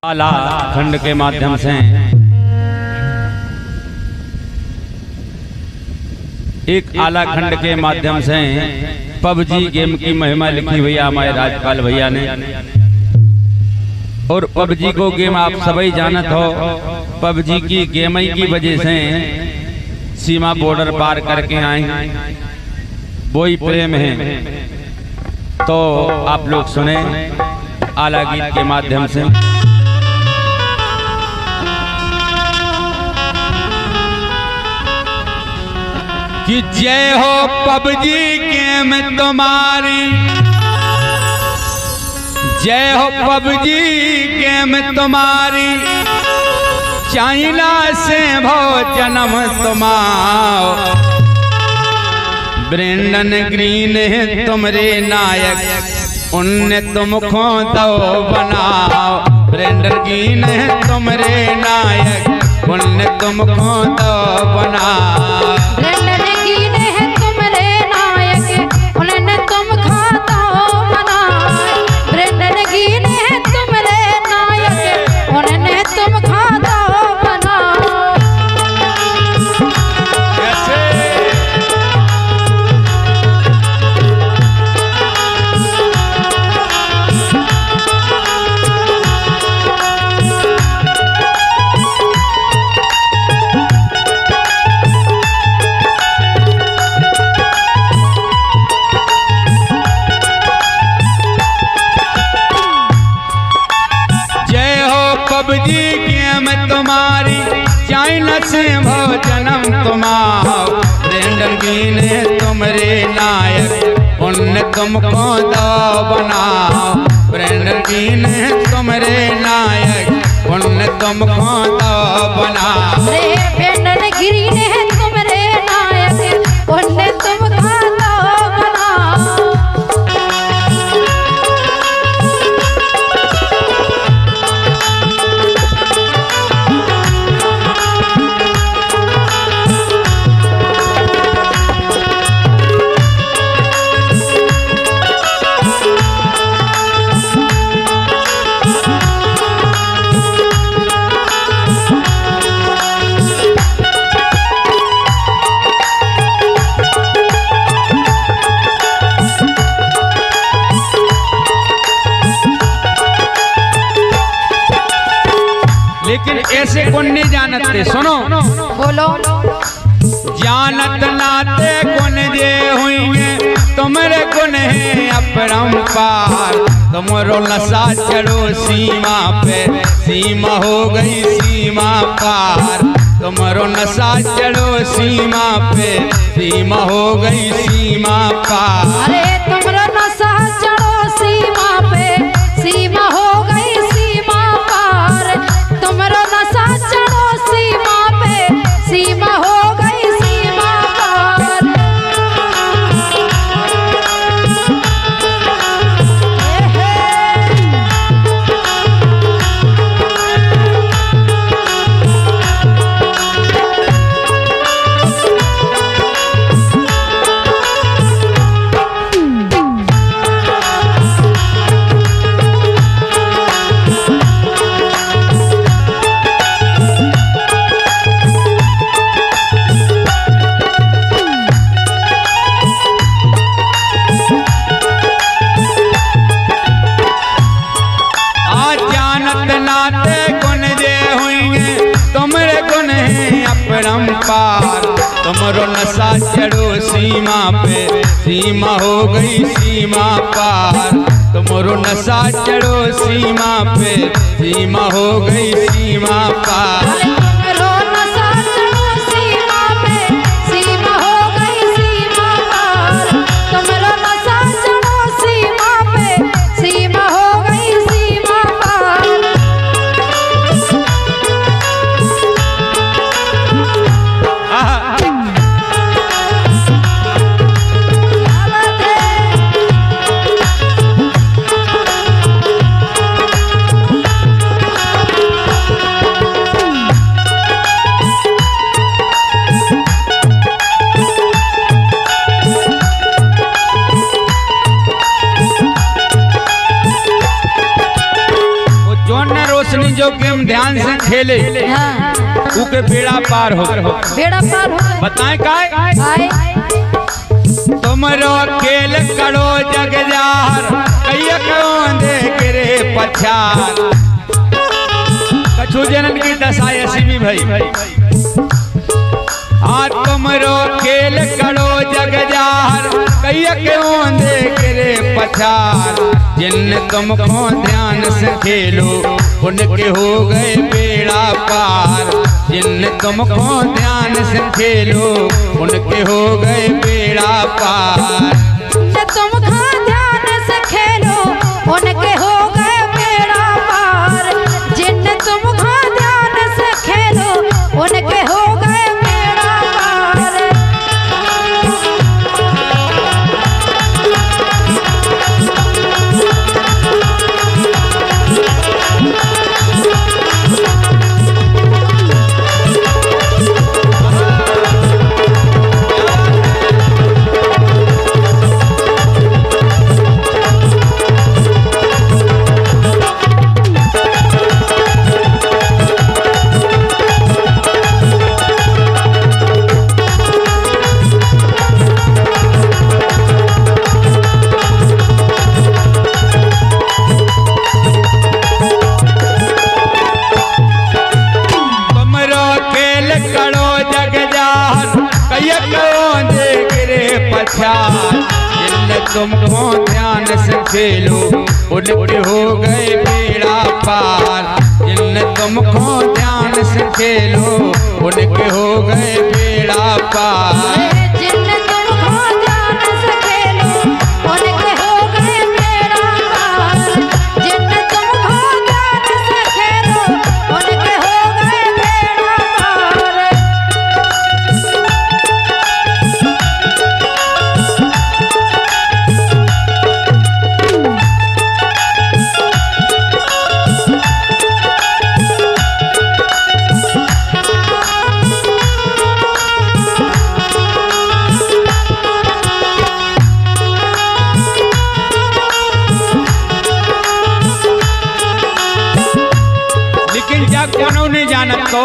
आला खंड के माध्यम से एक आला खंड के माध्यम से पबजी गेम की महिमा लिखी भैया हमारे राजपाल भैया ने। और पबजी को गेम आप सभी जानत हो, पबजी की गेम की वजह से सीमा बॉर्डर पार करके आए, वही प्रेम है। तो आप लोग सुने आला गीत के माध्यम से। कि जय हो पबजी गेम तुम्हारी, जय हो पबजी गेम तुम्हारी, चाइना से भो जन्म तुम्हारा। ब्रेंडन ग्रीन है तुमरे नायक, उनने तुमको दो बनाओ। ब्रेंडन ग्रीन है तुमरे नायक, उनने तुमको दो बनाओ। पबजी गेम तुम्हारी, चाइना से भो जन्म तुम्हारा। ब्रेंडन ग्रीन है तुमरे नायक, उनने तुमको दो बनाओ। ब्रेंडन ग्रीन है तुमरे नायक, उनने तुमको दो बनाओ। ब्रेंडन ग्रीन है तुमरे नायक, उनने तुमको दो बनाओ। लेकिन ऐसे कौन नहीं जानते, सुनो बोलो। जानत नाते कौन जे हुई, तुम्हारे गुण है अपरंपार। तुमरो नशा चढ़ो सीमा पे, सीमा हो गई सीमा पार। तुमरो नशा चढ़ो सीमा पे, सीमा हो गई सीमा पार। अरे तुमरो नशा चढ़ो सीमा पे, सीमा हो गई सीमा पार। तुमरो नशा चढ़ो सीमा पे, सीमा हो गई सीमा पार। पार तुमरो नशा चढ़ो सीमा पे, सीमा हो गई सीमा पार। तुमरो नशा चढ़ो सीमा पे, सीमा हो गई सीमा पार। तुमरो नशा चढ़ो सीमा पे, सीमा हो गई सीमा पार। तुमरो नशा चढ़ो सीमा पे, सीमा हो गई सीमा पार। लेकिन जो गेम ध्यान से खेले हाँ उके बेड़ा पार हो बेड़ा पार हो बताएं काय आए तुमरो खेल करो जग जार कैया कौन देख रे पछार कछु जनन की दशा ऐसी भी भाई हाँ तुमरो खेल करो जग जार कैया कौन देख रे पछार जिन तुमको ध्यान से खेलो उनके हो गए बेड़ा पार जिन तुमको ध्यान से खेलो उनके हो गए बेड़ा पार तुमको ध्यान से खेलो उनके हो गए बेड़ा पार जिन तुमको ध्यान से खेलो उनके हो गए बेड़ा पार तुमको ध्यान से खेलो उनके हो गए बेड़ा पार जिन तुमको ध्यान से खेलो उनके हो गए बेड़ा पार जिन तुमको ध्यान से खेलो उनके हो गए बेड़ा पार जिन तुमको ध्यान से खेलो उनके हो गए बेड़ा पार नहीं जानत तो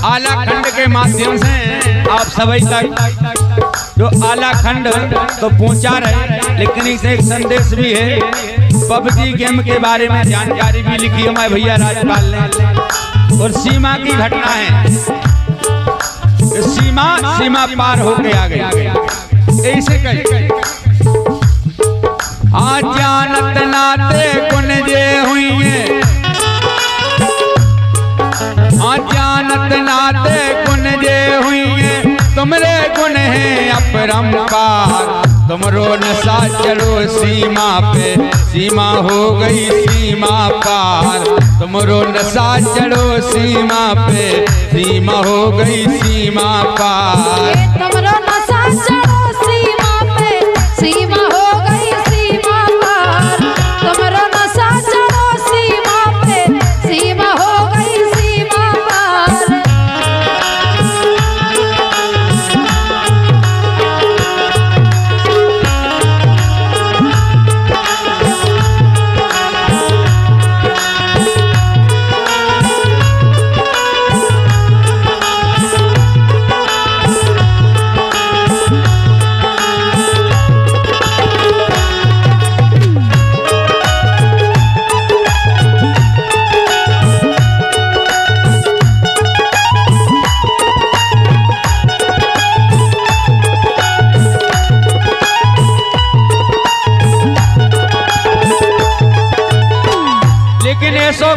आला खंड के माध्यम से आप सभी तक जो आला खंड तो पहुंचा रहे लेकिन इसे एक संदेश भी है पबजी गेम के बारे में जानकारी भी लिखी है मैं भैया राजपाल ने और सीमा की घटना है सीमा पार होके आ गई ऐसे कही आज जानत नाते गुण जे हुई है जानत नाते गुण जे हुई है तुमरे गुण है अपरंपार तुमरो नशा चलो सीमा पे सीमा हो गई सीमा पार तुमरो नशा चलो सीमा पे सीमा हो गई सीमा पार तुमरो नशा चलो सीमा पे सीमा हो गई सीमा पार तुमरो नशा चलो सीमा पे सीमा हो गई सीमा पार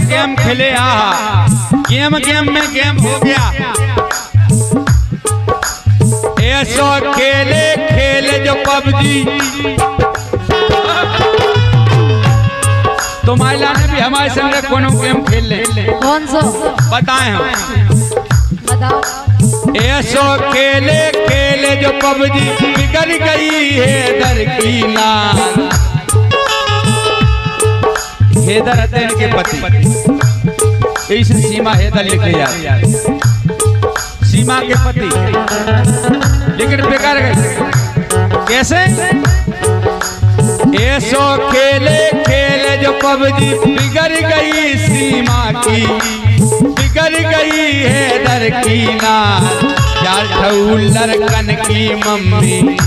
गेम खेले गेम में गेम हो गया ऐसो खेले जो पबजी तो महिला ने भी हमारे संग कोनो गेम खेल ले कौन सा बताएं हम बताओ ऐसो खेले जो पबजी बिगड़ गई है दर की लाल हैदर हदैन के पति इस सीमा हैदर लिखे यार सीमा के पति लेकिन बेकार गए कैसे ऐसो खेले खेले जो पबजी बिगड़ गई सीमा की, बिगड़ गई है दर की नार, चार ठऊ लड़कन की मम्मी,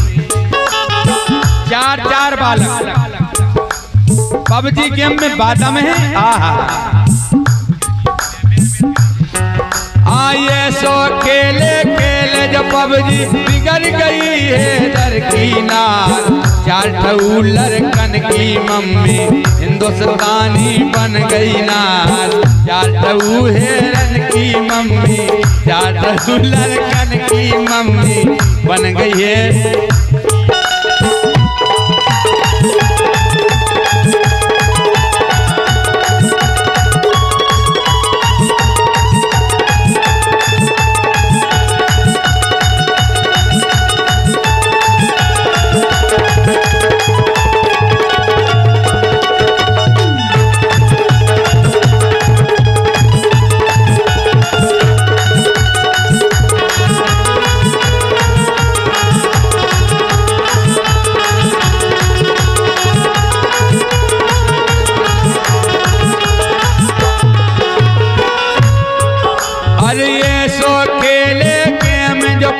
चार चार बालक पबजी गेम में बादम है। आए सो खेले खेले जो पबजी बिगड़ गई है दर की नार, चार ठऊ लड़कन की मम्मी हिंदुस्तानी बन गई नार, चार ठऊ हेरन की मम्मी, चार ठऊ लड़कन की मम्मी बन गई है।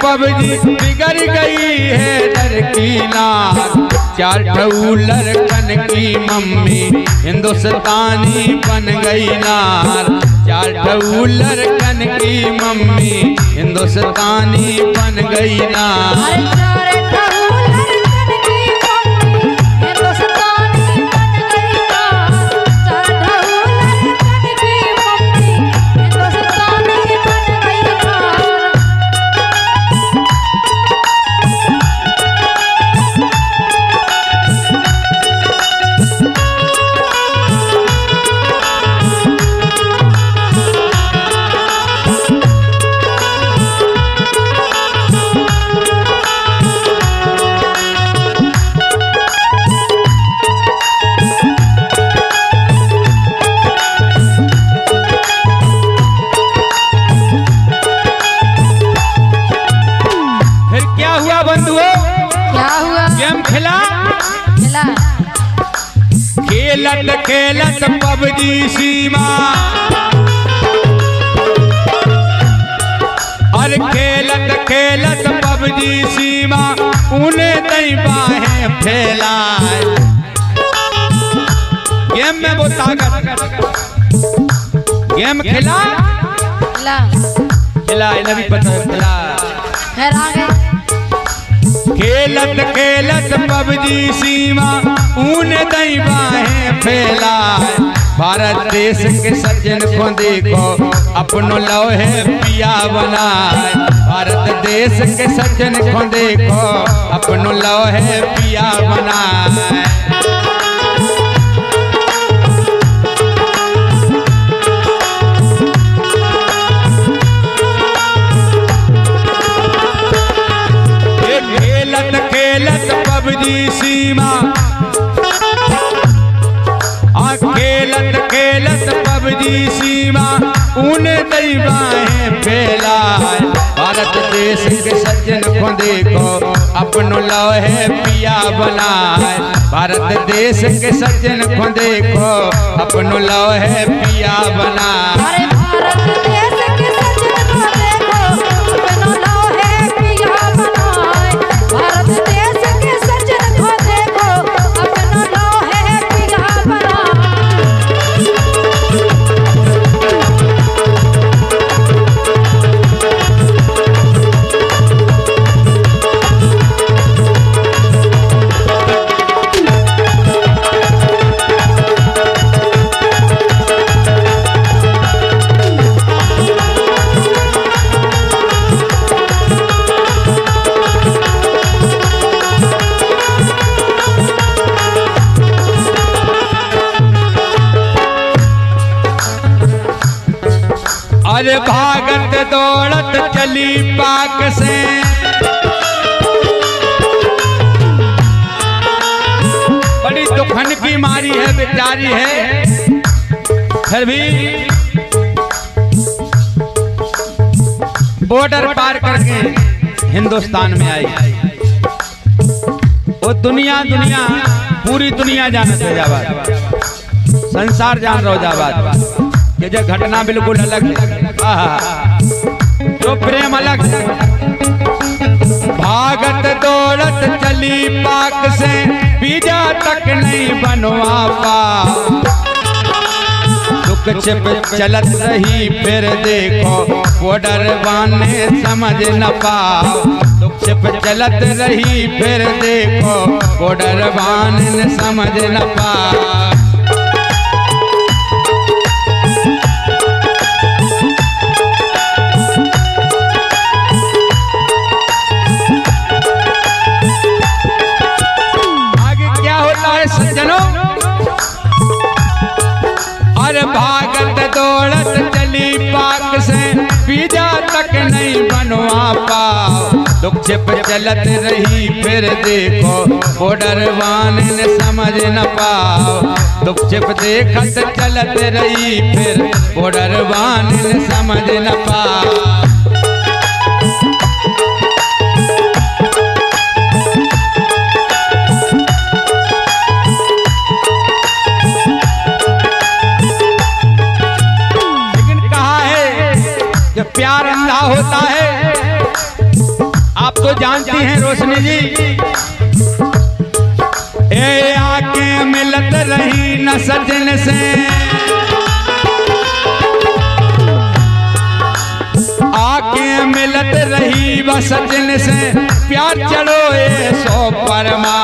पबजी बिगड़ गई है दर की नार, चार ठऊ लड़कन की मम्मी हिंदुस्तानी बन गई नार, चार ठऊ लड़कन की मम्मी हिंदुस्तानी बन गई नार। खेलत खेलत पबजी सीमा, और खेलत खेलत पबजी सीमा उन्हें दई बाहें फैलाए। गेम में वो ताकत, गेम खेला खेला इन्हें भी पता खेला। खेलत खेलत पबजी सीमा ऊन दई बाहें फैलाए, भारत देश के सज्जन को देखो अपनो लोहे पिया बनाए, भारत देश के सज्जन को देखो अपनो लोहे पिया बनाए। खेलत पबजी सीमा, खेलत खेलत पबजी सीमा ऊन दई बाहें फैलाए, भारत देश के सज्जन को देखो अपनो लोहे पिया बनाए, भारत देश के सज्जन को देखो अपनो लोहे पिया बनाए। अरे भागत दौड़त चली पाक से, बड़ी दुखन की मारी है, बेचारी है, फिर भी बॉर्डर पार करके हिंदुस्तान में आई। वो दुनिया पूरी दुनिया जानत है जाबाद, संसार जान रहो जाबाद कि जो घटना बिल्कुल अलग है, जो प्रेम अलग है। भागत दौड़त चली पाक से बीजा तक नहीं बनवा पा, दुख छिप चलत रही फिर देखो बॉर्डर बाने समझ न पाओ, दुख छिप चलत रही फिर देखो बॉर्डर बाने समझ न पाओ। भागत दौड़त चली पाक से बीजा तक नहीं बनवा पाओ, दुख छिप चलत रही फिर देखो बॉर्डर वाने समझ न पाओ, दुख छिप देखत चलत रही फिर बॉर्डर वाने समझ न पाओ। प्यार अंधा होता है, आप तो जानती हैं रोशनी जी। ए आके मिलत रही न सजन से, आके मिलत रही व सजन से, प्यार चढ़ो ए सो परमा,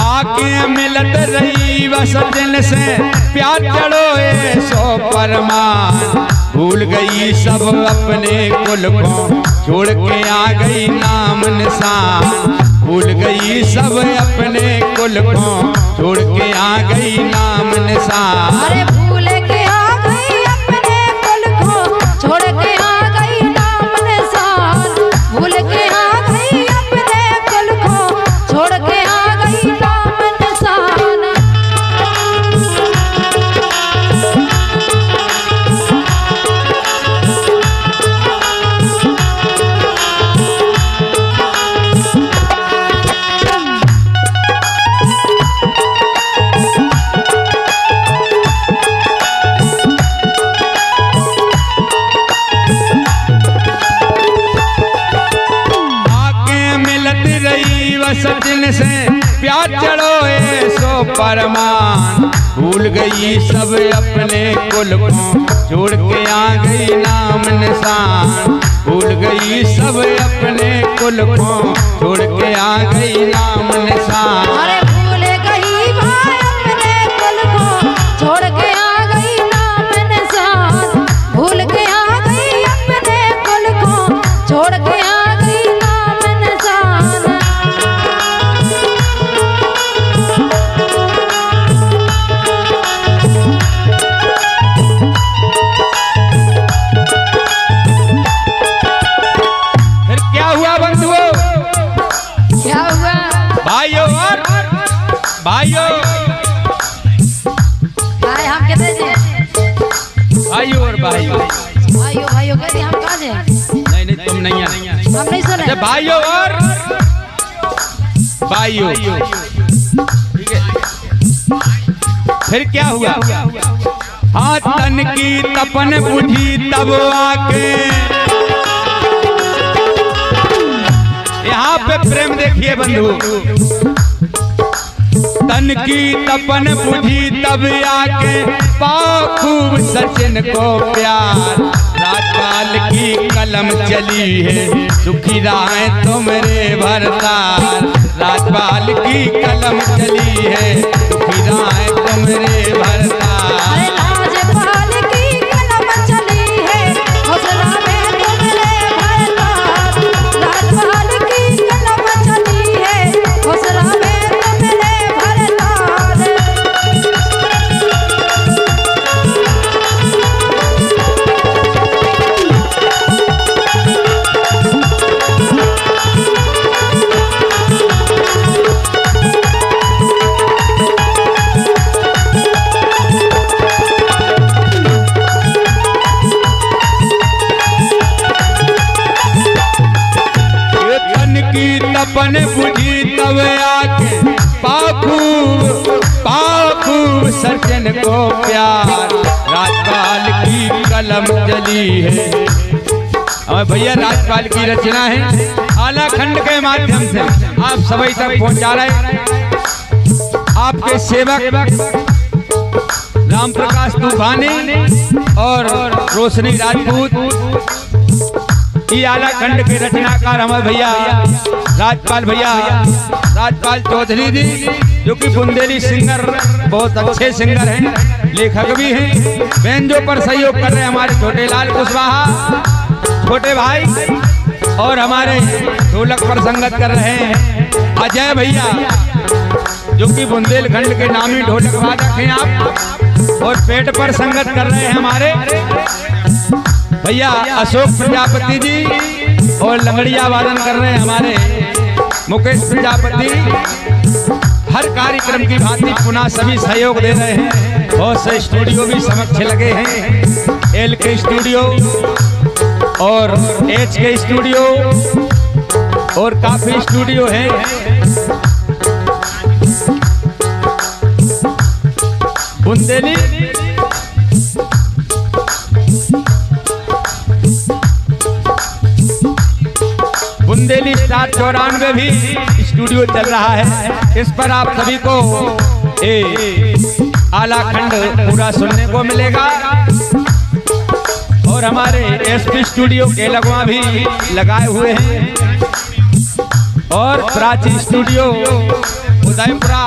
आके मिलत रही व सजन से, प्यार चढ़ो ए सो परमान। भूल गई सब अपने कुल को छोड़ के आ गई नाम निशान, भूल गई सब अपने कुल को छोड़ के आ गई नाम निशान। अरे भूल के आ गई अपने कुल को छोड़ के आ गई नाम निशान, भूल के आ गई अपने कुल को छोड़ के आ गई नाम निशान। सजन से प्यार चढ़ो ए सो परमान, भूल गई सब अपने कुल को छोड़ के आ गई नाम निशान, भूल गई सब अपने कुल को छोड़ के आ गई नाम निशान। अरे भूल गई भाई अपने कुल को छोड़ के आ गई नाम निशान, भूल के आ गई अपने कुल को छोड़ के आ गई नाम निशान। भाइयों भाई हम कहते हैं भाइयों और भाइयों भाइयों भाइयों कहते हम कहाँ से? नहीं नहीं तुम नहीं है, हम नहीं सुने। भाइयों और भाइयों ठीक है। फिर क्या हुआ? हाँ तन की तपन बुझी तब आके, यहाँ पे प्रेम देखिए बंधु, तन की तपन बुझी तब आके पाओ खूब सचिन को प्यार, राजपाल की कलम चली है सुखी राहें तुमरे भरतार, राजपाल की कलम चली है सुखी राहें तुमरे भरतार। अरे राजपाल की कलम चली है हुस्न में तुमरे भरतार, राजपाल की कलम चली है हुस्न में तुमरे भरतार। सज्जन को प्यार, राजपाल की कलम चली है। और भैया राजपाल की रचना है, आला खंड के माध्यम से आप सभी तक पहुंचा रहे हैं। आपके सेवक राम प्रकाश तूफानी और रोशनी राजपूत, ये आला खंड के रचनाकार हमारे भैया राजपाल चौधरी जी, जो कि बुंदेली सिंगर, बहुत अच्छे सिंगर हैं, लेखक भी हैं। बैंजो पर सहयोग कर रहे हैं हमारे छोटे लाल कुशवाहा छोटे भाई, और हमारे ढोलक पर संगत कर रहे हैं अजय भैया, जो कि बुंदेलखंड के नामी ढोलक वादक हैं आप, और पेट पर संगत कर रहे हैं हमारे भैया अशोक प्रजापति जी, और लंगड़िया वादन कर रहे हैं हमारे मुकेश प्रजापति। हर कार्यक्रम की भांति पुनः सभी सहयोग दे रहे हैं। बहुत से स्टूडियो भी समक्ष लगे हैं, एल के स्टूडियो और एच के स्टूडियो और काफी स्टूडियो हैं। बुंदेली बुंदेली स्टार 94 भी स्टूडियो चल रहा है। इस पर आप सभी को आला खंड पूरा सुनने को मिलेगा। और हमारे एसपी स्टूडियो के लगवा भी लगाए हुए हैं, और प्राची स्टूडियो उदयपुरा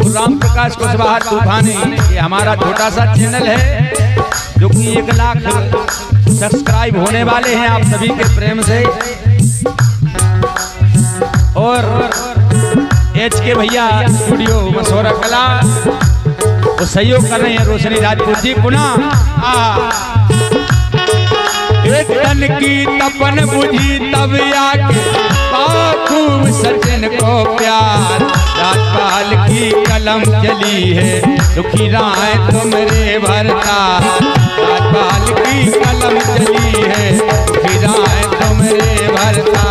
राम प्रकाश कुशवाहा तूफानी, ये हमारा छोटा सा चैनल है, जो कि 1 लाख सब्सक्राइब होने वाले हैं आप सभी के प्रेम से। और एच के भैया स्टूडियो मसौरा कला, वो सहयोग कर रहे हैं रोशनी राजपूत जी। पुनः एक तन की तपन बुझी तब आके खूब सज्जन को प्यार, राजपाल की कलम चली है, दुखी राय तुमरे भरता, राजपाल की कलम चली है, दुखी राय तुमरे भरता।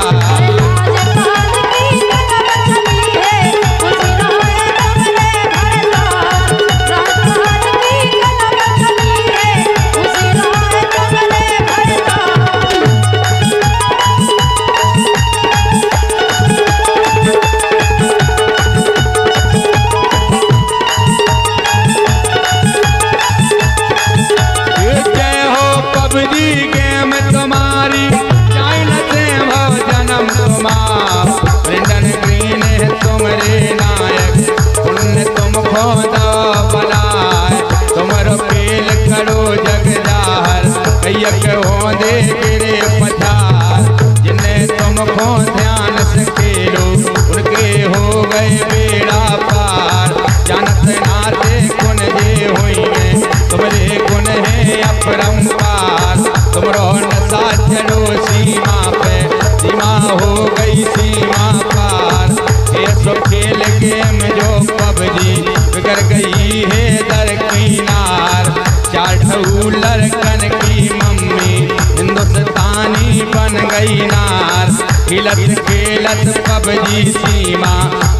जिन्हें तुम को ध्यान से खेलो, उनके हो गए बेड़ा पार, जानत नाते गुण जे हुई है, तुम्हारे गुण है अपरंपार, तुमरो नशा चढ़ो सीमा पे, सीमा हो गई सीमा पार। ये सो खेल गेम जो पबजी बिगड़ गई है दरकिनार, चाढ़ऊ लड़कन की मम्मी हिंदुस्तानी बन गई नार, खिलत खेलत पबजी सीमा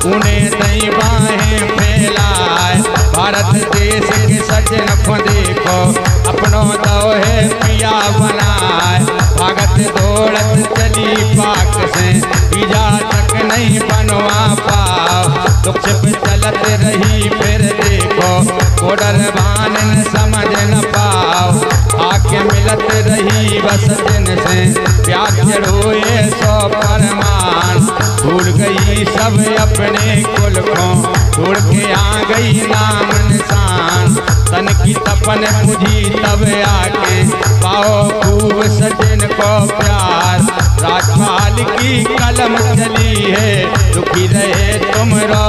उन्हें दई बाहें फैलाए, भारत देश के सज्जन को देखो अपनो दो है पिया बनाए, भागत दौड़त चली पाक से पिया तक नहीं बनवा पाओ, दुख पे चलत रही फिर देखो कोडर बान समझ न पाओ, आके मिलत रही बस दिन से प्यार चढ़ोए सो परमान, भूल गई सब अपने कुल को छोड़ के आ गई नाम निशान, तन की तपन बुझी तब आके पाओ खूब सजन को प्यार, राजपाल की कलम चली है, दुखी रहे तुम रो